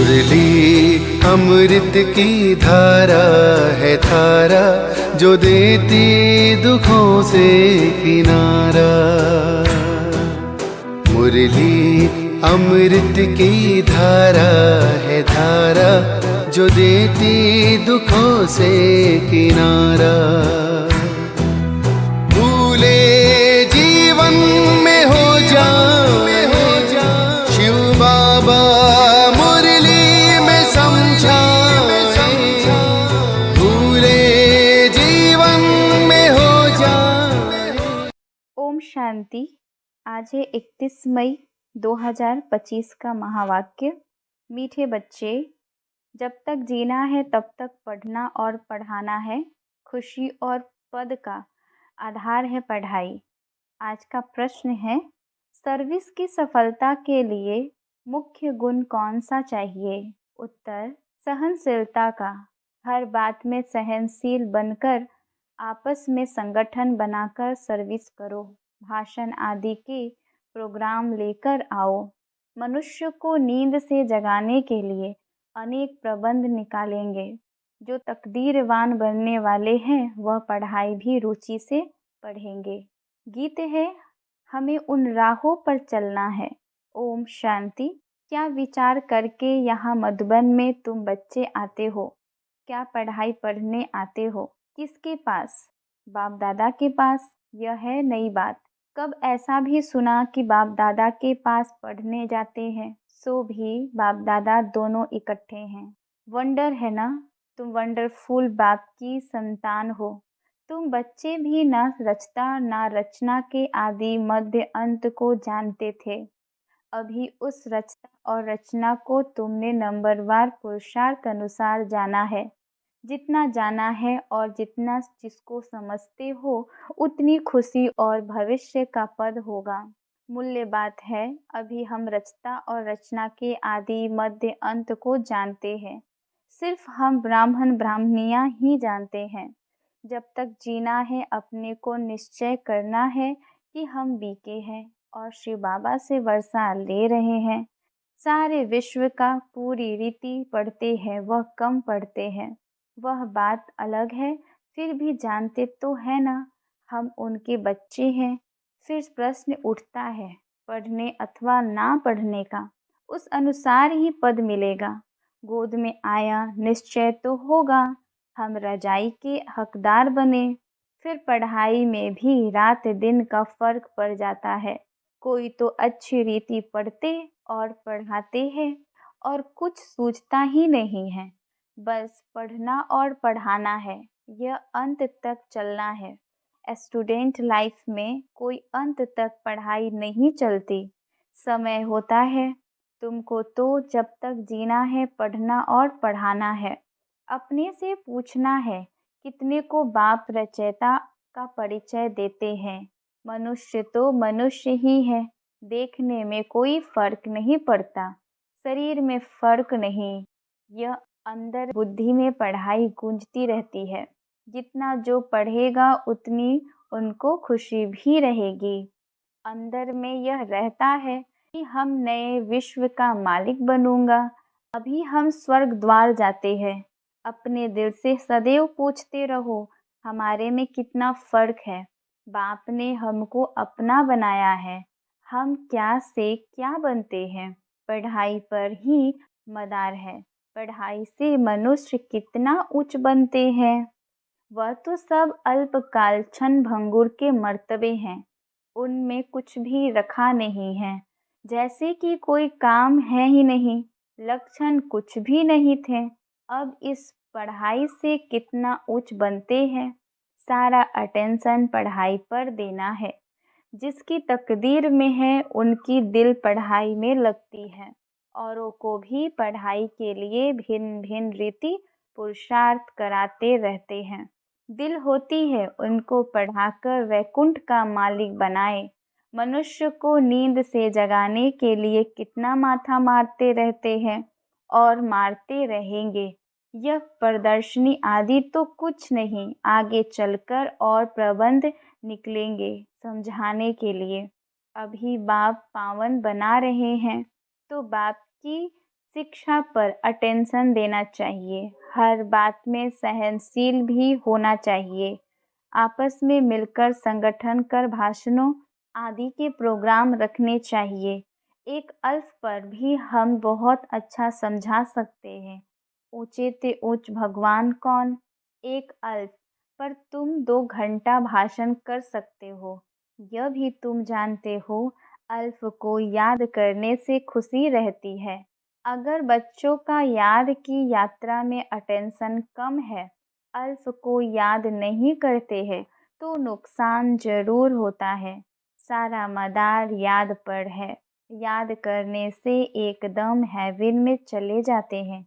मुरली अमृत की धारा है धारा, जो देती दुखों से किनारा। मुरली अमृत की धारा है धारा, जो देती दुखों से किनारा। भूले जीवन में हो जा शिव बाबा मुरली में समझाए, भूले जीवन में हो जा। ओम शांति। आज है 31 मई 2025 का महावाक्य। मीठे बच्चे, जब तक जीना है तब तक पढ़ना और पढ़ाना है। खुशी और पद का आधार है पढ़ाई। आज का प्रश्न है, सर्विस की सफलता के लिए मुख्य गुण कौन सा चाहिए? उत्तर, सहनशीलता का। हर बात में सहनशील बनकर आपस में संगठन बनाकर सर्विस करो। भाषण आदि के प्रोग्राम लेकर आओ। मनुष्य को नींद से जगाने के लिए अनेक प्रबंध निकालेंगे। जो तकदीरवान बनने वाले हैं वह पढ़ाई भी रुचि से पढ़ेंगे। गीत है, हमें उन राहों पर चलना है। ओम शांति। क्या विचार करके यहाँ मधुबन में तुम बच्चे आते हो? क्या पढ़ाई पढ़ने आते हो? किसके पास? बाप दादा के पास? यह है नई बात। कब ऐसा भी सुना कि बाप दादा के पास पढ़ने जाते हैं? सो भी बाप दादा दोनों इकट्ठे हैं। वंडर है ना, तुम वंडरफुल बाप की संतान हो। तुम बच्चे भी ना रचता ना रचना के आदि मध्य अंत को जानते थे। अभी उस रचना और रचना को तुमने नंबरवार पुरुषार्थ अनुसार जाना है। जितना जाना है और जितना जिसको समझते हो उतनी खुशी और भविष्य का पद होगा। मूल्य बात है, अभी हम रचता और रचना के आदि मध्य अंत को जानते हैं। सिर्फ हम ब्राह्मण ब्राह्मणियाँ ही जानते हैं। जब तक जीना है अपने को निश्चय करना है कि हम बीके हैं और श्री बाबा से वर्षा ले रहे हैं। सारे विश्व का पूरी रीति पढ़ते हैं, वह कम पढ़ते हैं। वह बात अलग है, फिर भी जानते तो है ना हम उनके बच्चे हैं। फिर प्रश्न उठता है पढ़ने अथवा ना पढ़ने का। उस अनुसार ही पद मिलेगा। गोद में आया निश्चय तो होगा, हम रजाई के हकदार बने। फिर पढ़ाई में भी रात दिन का फर्क पड़ जाता है। कोई तो अच्छी रीति पढ़ते और पढ़ाते हैं और कुछ सूझता ही नहीं है। बस पढ़ना और पढ़ाना है, यह अंत तक चलना है। स्टूडेंट लाइफ में कोई अंत तक पढ़ाई नहीं चलती। समय होता है, तुमको तो जब तक जीना है पढ़ना और पढ़ाना है। अपने से पूछना है, कितने को बाप रचयिता का परिचय देते हैं? मनुष्य तो मनुष्य ही है, देखने में कोई फर्क नहीं पड़ता, शरीर में फर्क नहीं। यह अंदर बुद्धि में पढ़ाई गूंजती रहती है। जितना जो पढ़ेगा उतनी उनको खुशी भी रहेगी। अंदर में यह रहता है कि हम नए विश्व का मालिक बनूंगा। अभी हम स्वर्ग द्वार जाते हैं। अपने दिल से सदैव पूछते रहो, हमारे में कितना फर्क है। बाप ने हमको अपना बनाया है, हम क्या से क्या बनते हैं। पढ़ाई पर ही मदार है। पढ़ाई से मनुष्य कितना उच्च बनते हैं। वह तो सब अल्पकाल क्षण भंगुर के मर्तबे हैं, उनमें कुछ भी रखा नहीं है। जैसे कि कोई काम है ही नहीं, लक्षण कुछ भी नहीं थे। अब इस पढ़ाई से कितना उच्च बनते हैं। सारा अटेंशन पढ़ाई पर देना है। जिसकी तकदीर में है उनकी दिल पढ़ाई में लगती है। औरों को भी पढ़ाई के लिए भिन्न भिन्न रीति पुरुषार्थ कराते रहते हैं। दिल होती है उनको पढ़ाकर वैकुंठ का मालिक बनाए। मनुष्य को नींद से जगाने के लिए कितना माथा मारते रहते हैं और मारते रहेंगे। यह प्रदर्शनी आदि तो कुछ नहीं, आगे चलकर और प्रबंध निकलेंगे समझाने के लिए। अभी बाप पावन बना रहे हैं तो बाप की शिक्षा पर अटेंशन देना चाहिए। हर बात में सहनशील भी होना चाहिए। आपस में मिलकर संगठन कर भाषणों आदि के प्रोग्राम रखने चाहिए। एक अल्प पर भी हम बहुत अच्छा समझा सकते हैं। ऊंचे ते ऊंच भगवान कौन? एक अल्प पर तुम 2 घंटा भाषण कर सकते हो। यह भी तुम जानते हो, अल्प को याद करने से खुशी रहती है। अगर बच्चों का याद की यात्रा में अटेंशन कम है, अल्प को याद नहीं करते हैं, तो नुकसान जरूर होता है। सारा मदार याद पर है। याद करने से एकदम हेवन में चले जाते हैं।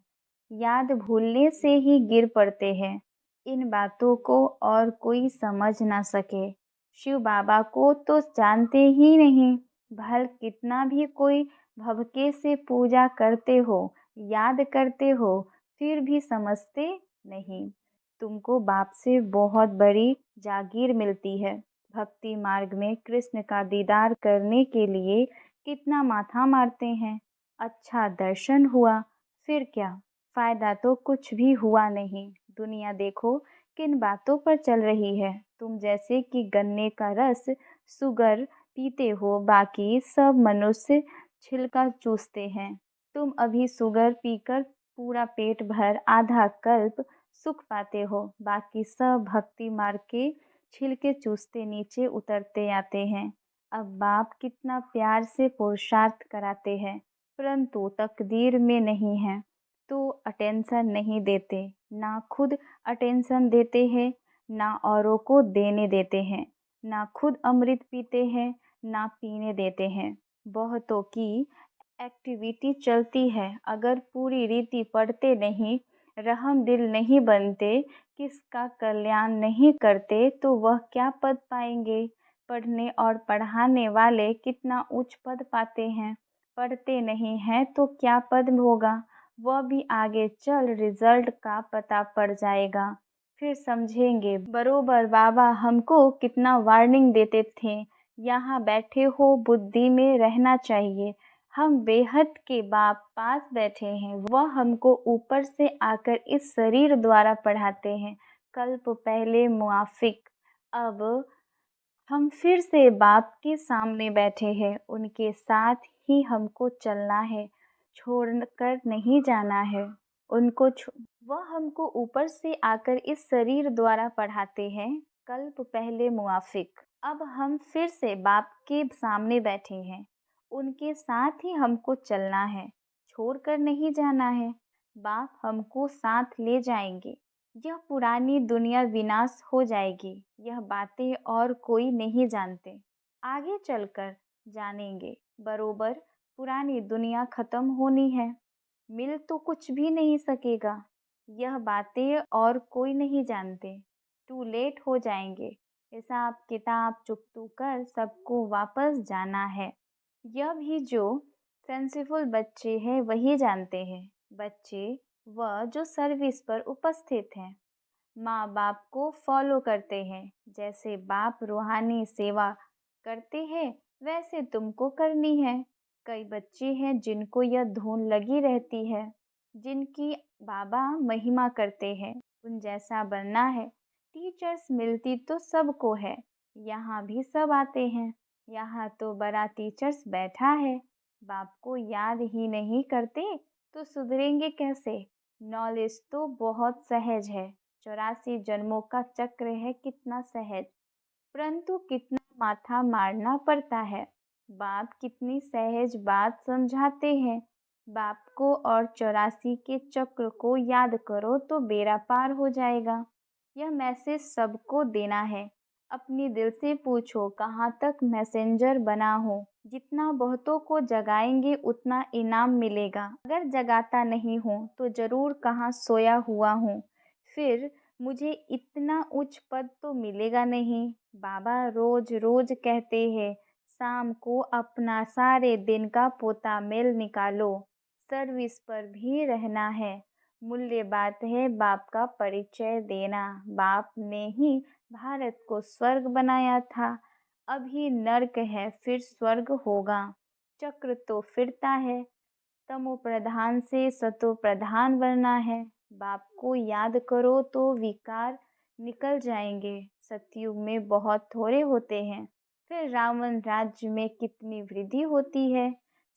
याद भूलने से ही गिर पड़ते हैं। इन बातों को और कोई समझ ना सके। शिव बाबा को तो जानते ही नहीं। भल कितना भी कोई भवके से पूजा करते हो, याद करते हो, फिर भी समझते नहीं। तुमको बाप से बहुत बड़ी जागीर मिलती है। भक्ति मार्ग में कृष्ण का दीदार करने के लिए कितना माथा मारते हैं। अच्छा दर्शन हुआ, फिर क्या फायदा? तो कुछ भी हुआ नहीं। दुनिया देखो किन बातों पर चल रही है। तुम जैसे कि गन्ने का रस शुगर पीते हो, बाकी सब मनुष्य छिलका चूसते हैं। तुम अभी शुगर पीकर पूरा पेट भर आधा कल्प सुख पाते हो, बाकी सब भक्ति मार्ग के छिलके चूसते नीचे उतरते आते हैं। अब बाप कितना प्यार से पुरुषार्थ कराते हैं, परंतु तकदीर में नहीं है तो अटेंशन नहीं देते। ना खुद अटेंशन देते हैं, ना औरों को देने देते हैं। ना खुद अमृत पीते हैं, ना पीने देते हैं। बहुतों की एक्टिविटी चलती है, अगर पूरी रीति पढ़ते नहीं, रहम दिल नहीं बनते, किसका कल्याण नहीं करते, तो वह क्या पद पाएंगे? पढ़ने और पढ़ाने वाले कितना उच्च पद पाते हैं। पढ़ते नहीं हैं तो क्या पद होगा? वह भी आगे चल रिजल्ट का पता पड़ जाएगा, फिर समझेंगे। बरोबर बाबा हमको कितना वार्निंग देते थे, यहाँ बैठे हो बुद्धि में रहना चाहिए। हम बेहद के बाप पास बैठे हैं, वह हमको ऊपर से आकर इस शरीर द्वारा पढ़ाते हैं। कल्प पहले मुआफिक, अब हम फिर से बाप के सामने बैठे हैं। उनके साथ ही हमको चलना है, छोड़कर नहीं जाना है। वह हमको ऊपर से आकर इस शरीर द्वारा पढ़ाते हैं। कल्प पहले मुआफिक, अब हम फिर से बाप के सामने बैठे हैं। उनके साथ ही हमको चलना है, छोड़कर नहीं जाना है। बाप हमको साथ ले जाएंगे। यह पुरानी दुनिया विनाश हो जाएगी। यह बातें और कोई नहीं जानते, आगे चलकर जानेंगे। बरोबर पुरानी दुनिया खत्म होनी है, मिल तो कुछ भी नहीं सकेगा। यह बातें और कोई नहीं जानते, टू लेट हो जाएंगे। हिसाब किताब चुकतू कर सबको वापस जाना है। यह भी जो सेंसिबल बच्चे हैं वही जानते हैं। बच्चे वह जो सर्विस पर उपस्थित हैं, माँ बाप को फॉलो करते हैं। जैसे बाप रूहानी सेवा करते हैं, वैसे तुमको करनी है। कई बच्चे हैं जिनको यह धुन लगी रहती है, जिनकी बाबा महिमा करते हैं, उन जैसा बनना है। टीचर्स मिलती तो सबको है, यहाँ भी सब आते हैं। यहाँ तो बड़ा टीचर्स बैठा है, बाप को याद ही नहीं करते तो सुधरेंगे कैसे? नॉलेज तो बहुत सहज है, 84 जन्मों का चक्र है, कितना सहज, परंतु कितना माथा मारना पड़ता है। बाप कितनी सहज बात समझाते हैं। बाप को और 84 के चक्र को याद करो तो बेड़ा पार हो जाएगा। यह मैसेज सबको देना है। अपनी दिल से पूछो कहाँ तक मैसेंजर बना हो। जितना बहुतों को जगाएंगे उतना इनाम मिलेगा। अगर जगाता नहीं हूँ तो जरूर कहाँ सोया हुआ हूँ, फिर मुझे इतना उच्च पद तो मिलेगा नहीं। बाबा रोज रोज कहते हैं, शाम को अपना सारे दिन का पोता मेल निकालो, सर्विस पर भी रहना है। मूल्य बात है बाप का परिचय देना। बाप ने ही भारत को स्वर्ग बनाया था, अभी नर्क है फिर स्वर्ग होगा। चक्र तो फिरता है, तमो प्रधान से सतो प्रधान बनना है। बाप को याद करो तो विकार निकल जाएंगे। सतयुग में बहुत थोड़े होते हैं, फिर रावण राज्य में कितनी वृद्धि होती है।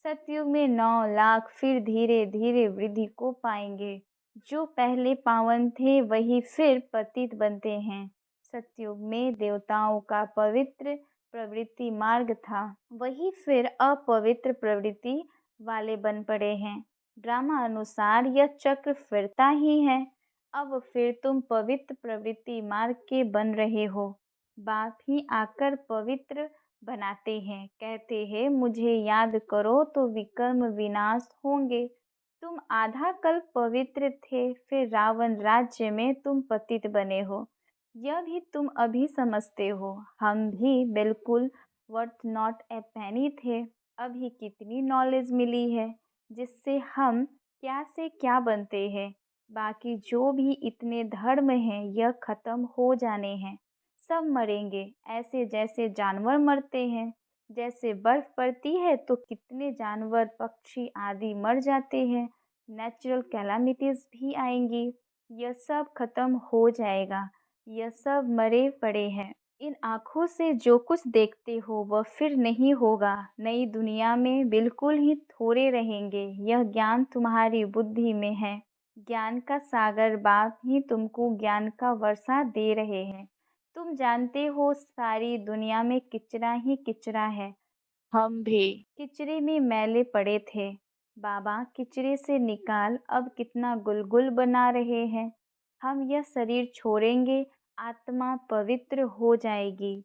सतयुग में 9 लाख, फिर धीरे धीरे वृद्धि को पाएंगे। जो पहले पावन थे वही फिर पतित बनते हैं। सतयुग में देवताओं का पवित्र प्रवृत्ति मार्ग था, वही फिर अपवित्र प्रवृत्ति वाले बन पड़े हैं। ड्रामा अनुसार यह चक्र फिरता ही है। अब फिर तुम पवित्र प्रवृत्ति मार्ग के बन रहे हो। बाप ही आकर पवित्र बनाते हैं, कहते हैं मुझे याद करो तो विकर्म विनाश होंगे। तुम आधा कल्प पवित्र थे, फिर रावण राज्य में तुम पतित बने हो। यह भी तुम अभी समझते हो। हम भी बिल्कुल वर्थ नॉट ए पेनी थे। अभी कितनी नॉलेज मिली है जिससे हम क्या से क्या बनते हैं। बाकी जो भी इतने धर्म हैं यह खत्म हो जाने हैं। सब मरेंगे, ऐसे जैसे जानवर मरते हैं। जैसे बर्फ पड़ती है तो कितने जानवर, पक्षी आदि मर जाते हैं। नेचुरल कैलामिटीज भी आएंगी, यह सब खत्म हो जाएगा। यह सब मरे पड़े हैं। इन आँखों से जो कुछ देखते हो वह फिर नहीं होगा। नई दुनिया में बिल्कुल ही थोड़े रहेंगे। यह ज्ञान तुम्हारी बुद्धि में है। ज्ञान का सागर बाप ही तुमको ज्ञान का वर्षा दे रहे हैं। तुम जानते हो सारी दुनिया में किचरा ही किचरा है। हम भी किचरे में मैले पड़े थे। बाबा किचरे से निकाल, अब कितना गुलगुल बना रहे हैं। हम यह शरीर छोड़ेंगे, आत्मा पवित्र हो जाएगी।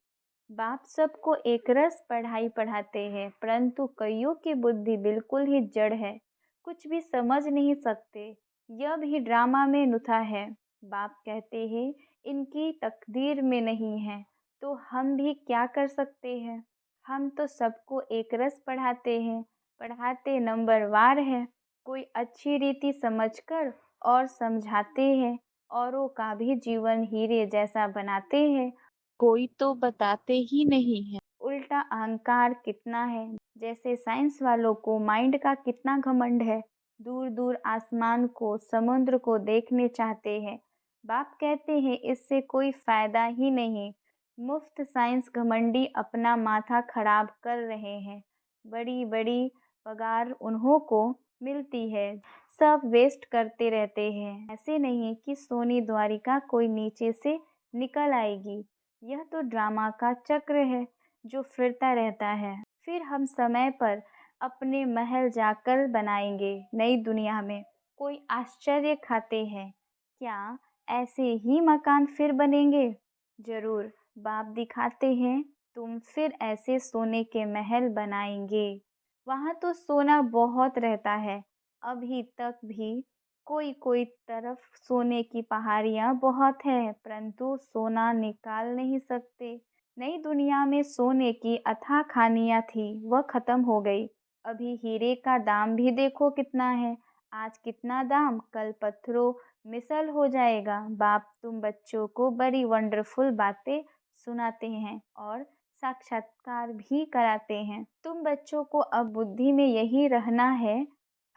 बाप सबको एक रस पढ़ाई पढ़ाते हैं, परंतु कईयों की बुद्धि बिल्कुल ही जड़ है, कुछ भी समझ नहीं सकते। यह भी ड्रामा में नुथा है। बाप कहते हैं इनकी तकदीर में नहीं है, तो हम भी क्या कर सकते हैं। हम तो सबको एक रस पढ़ाते हैं, पढ़ाते नंबरवार है। कोई अच्छी रीति समझकर और समझाते हैं, औरों का भी जीवन हीरे जैसा बनाते हैं। कोई तो बताते ही नहीं है। उल्टा अहंकार कितना है। जैसे साइंस वालों को माइंड का कितना घमंड है, दूर दूर आसमान को, समुद्र को देखने चाहते हैं। बाप कहते हैं इससे कोई फायदा ही नहीं। मुफ्त साइंस घमंडी अपना माथा खराब कर रहे हैं। बड़ी बड़ी पगार उन्हों को मिलती है, सब वेस्ट करते रहते हैं। ऐसे नहीं कि सोनी द्वारिका कोई नीचे से निकल आएगी। यह तो ड्रामा का चक्र है जो फिरता रहता है। फिर हम समय पर अपने महल जाकर बनाएंगे नई दुनिया में। कोई आश्चर्य खाते हैं, क्या ऐसे ही मकान फिर बनेंगे? जरूर, बाप दिखाते हैं तुम फिर ऐसे सोने के महल बनाएंगे। वहाँ तो सोना बहुत रहता है। अभी तक भी कोई कोई तरफ सोने की पहाड़ियाँ बहुत है, परंतु सोना निकाल नहीं सकते। नई दुनिया में सोने की अथाह खानियाँ थी, वह खत्म हो गई। अभी हीरे का दाम भी देखो कितना है। आज कितना दाम, कल पत्थरों मिसल हो जाएगा। बाप तुम बच्चों को बड़ी वंडरफुल बातें सुनाते हैं और साक्षात्कार भी कराते हैं। तुम बच्चों को अब बुद्धि में यही रहना है।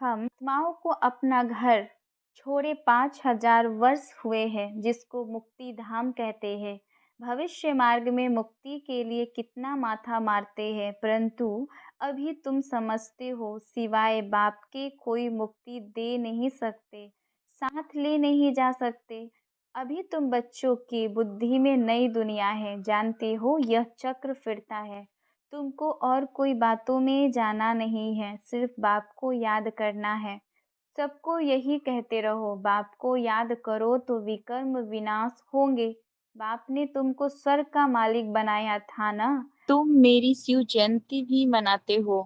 हम आत्माओं को अपना घर छोड़े 5000 वर्ष हुए हैं, जिसको मुक्ति धाम कहते हैं। भविष्य मार्ग में मुक्ति के लिए कितना माथा मारते हैं, परंतु अभी तुम समझते हो सिवाय बाप के कोई मुक्ति दे नहीं सकते, साथ ले नहीं जा सकते। अभी तुम बच्चों की बुद्धि में नई दुनिया है, जानते हो यह चक्र फिरता है। तुमको और कोई बातों में जाना नहीं है, सिर्फ बाप को याद करना है। सबको यही कहते रहो, बाप को याद करो तो विकर्म विनाश होंगे। बाप ने तुमको स्वर्ग का मालिक बनाया था ना। तुम मेरी शिव जयंती भी मनाते हो।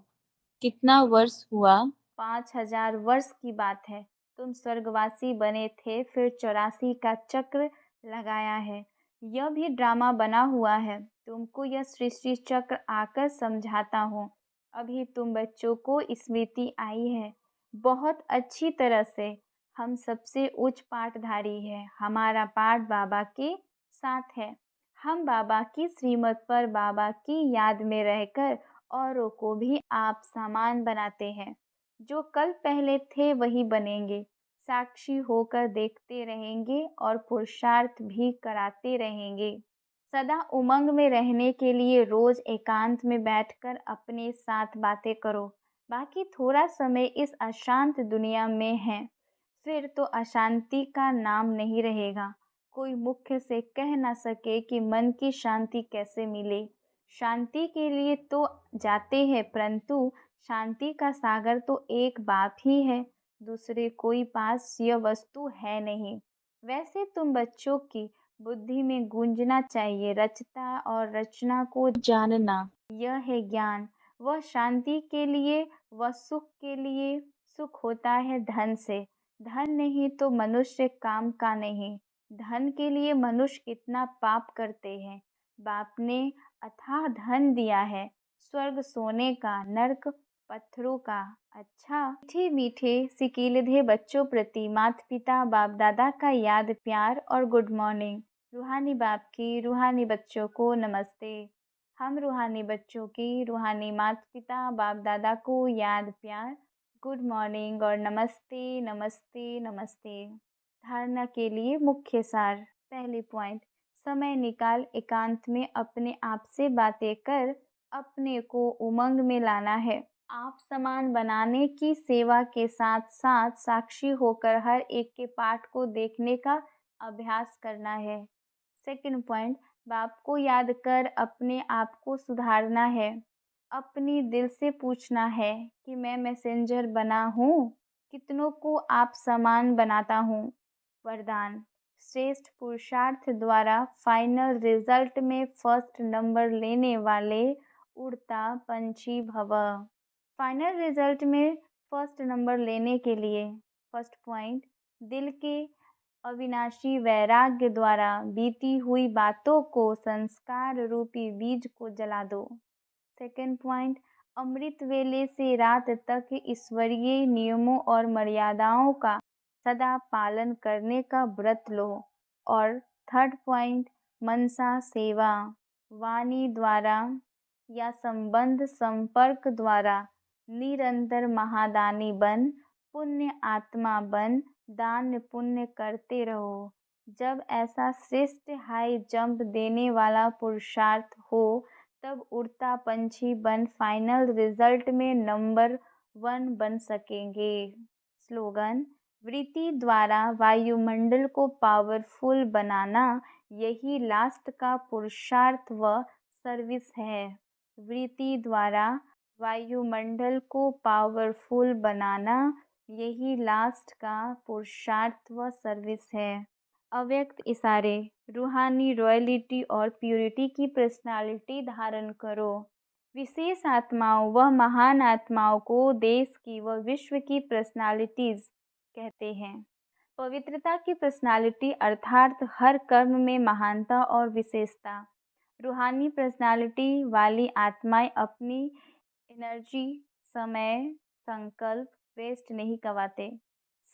कितना वर्ष हुआ? 5000 वर्ष की बात है। तुम स्वर्गवासी बने थे, फिर 84 का चक्र लगाया है। यह भी ड्रामा बना हुआ है। तुमको यह सृष्टि चक्र आकर समझाता हूँ। अभी तुम बच्चों को स्मृति आई है बहुत अच्छी तरह से। हम सबसे उच्च पाठधारी है। हमारा पाठ बाबा के साथ है। हम बाबा की श्रीमत पर बाबा की याद में रहकर औरों को भी आप समान बनाते हैं। जो कल पहले थे वही बनेंगे, साक्षी होकर देखते रहेंगे और पुरुषार्थ भी कराते रहेंगे। सदा उमंग में रहने के लिए रोज एकांत में बैठकर अपने साथ बातें करो। बाकी थोड़ा समय इस अशांत दुनिया में है, फिर तो अशांति का नाम नहीं रहेगा। कोई मुख्य से कह ना सके कि मन की शांति कैसे मिले। शांति के लिए तो जाते हैं, परंतु शांति का सागर तो एक बाप ही है, दूसरे कोई पास यह वस्तु है नहीं। वैसे तुम बच्चों की बुद्धि में गूंजना चाहिए, रचता और रचना को जानना, यह है ज्ञान। वह शांति के लिए, वह सुख के लिए। सुख होता है धन से, धन नहीं तो मनुष्य काम का नहीं। धन के लिए मनुष्य कितना पाप करते हैं। बाप ने अथाह धन दिया है, स्वर्ग सोने का, नरक पत्थरों का। अच्छा, मीठे मीठे सिकीलधे बच्चों प्रति माता पिता बाप दादा का याद प्यार और गुड मॉर्निंग। रूहानी बाप की रूहानी बच्चों को नमस्ते। हम रूहानी बच्चों की रूहानी माता पिता बाप दादा को याद प्यार, गुड मॉर्निंग और नमस्ते नमस्ते नमस्ते। धारणा के लिए मुख्य सार। पहली पॉइंट, समय निकाल एकांत में अपने आप से बातें कर अपने को उमंग में लाना है। आप समान बनाने की सेवा के साथ साथ साक्षी होकर हर एक के पाठ को देखने का अभ्यास करना है। सेकंड पॉइंट, बाप को याद कर अपने आप को सुधारना है। अपनी दिल से पूछना है कि मैं मैसेंजर बना हूँ, कितनों को आप समान बनाता हूँ। वरदान, श्रेष्ठ पुरुषार्थ द्वारा फाइनल रिजल्ट में फर्स्ट नंबर लेने वाले उड़ता पंछी भव। फाइनल रिजल्ट में फर्स्ट नंबर लेने के लिए फर्स्ट पॉइंट, दिल के अविनाशी वैराग्य द्वारा बीती हुई बातों को, संस्कार रूपी बीज को जला दो। सेकंड पॉइंट, अमृत वेले से रात तक ईश्वरीय नियमों और मर्यादाओं का सदा पालन करने का व्रत लो। और थर्ड पॉइंट, मनसा सेवा, वाणी द्वारा या संबंध संपर्क द्वारा निरंतर महादानी बन, पुण्य आत्मा बन, दान पुण्य करते रहो। जब ऐसा श्रेष्ठ हाई जंप देने वाला पुरुषार्थ हो, तब उड़ता पंछी बन फाइनल रिजल्ट में नंबर 1 बन सकेंगे। स्लोगन, वृत्ति द्वारा वायुमंडल को पावरफुल बनाना, यही लास्ट का पुरुषार्थ व सर्विस है। वृत्ति द्वारा वायुमंडल को पावरफुल बनाना, यही लास्ट का पुरुषार्थ व सर्विस है। अव्यक्त इशारे, रूहानी रॉयल्टी और प्यूरिटी की पर्सनालिटी धारण करो। विशेष आत्माओं व महान आत्माओं को देश की व विश्व की पर्सनालिटीज कहते हैं। पवित्रता की पर्सनालिटी अर्थात हर कर्म में महानता और विशेषता। रूहानी पर्सनालिटी वाली आत्माएं अपनी एनर्जी, समय, संकल्प वेस्ट नहीं करवाते,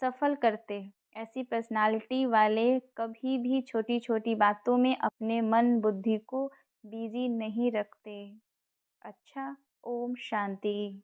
सफल करते। ऐसी पर्सनालिटी वाले कभी भी छोटी छोटी बातों में अपने मन बुद्धि को बिजी नहीं रखते। अच्छा, ओम शांति।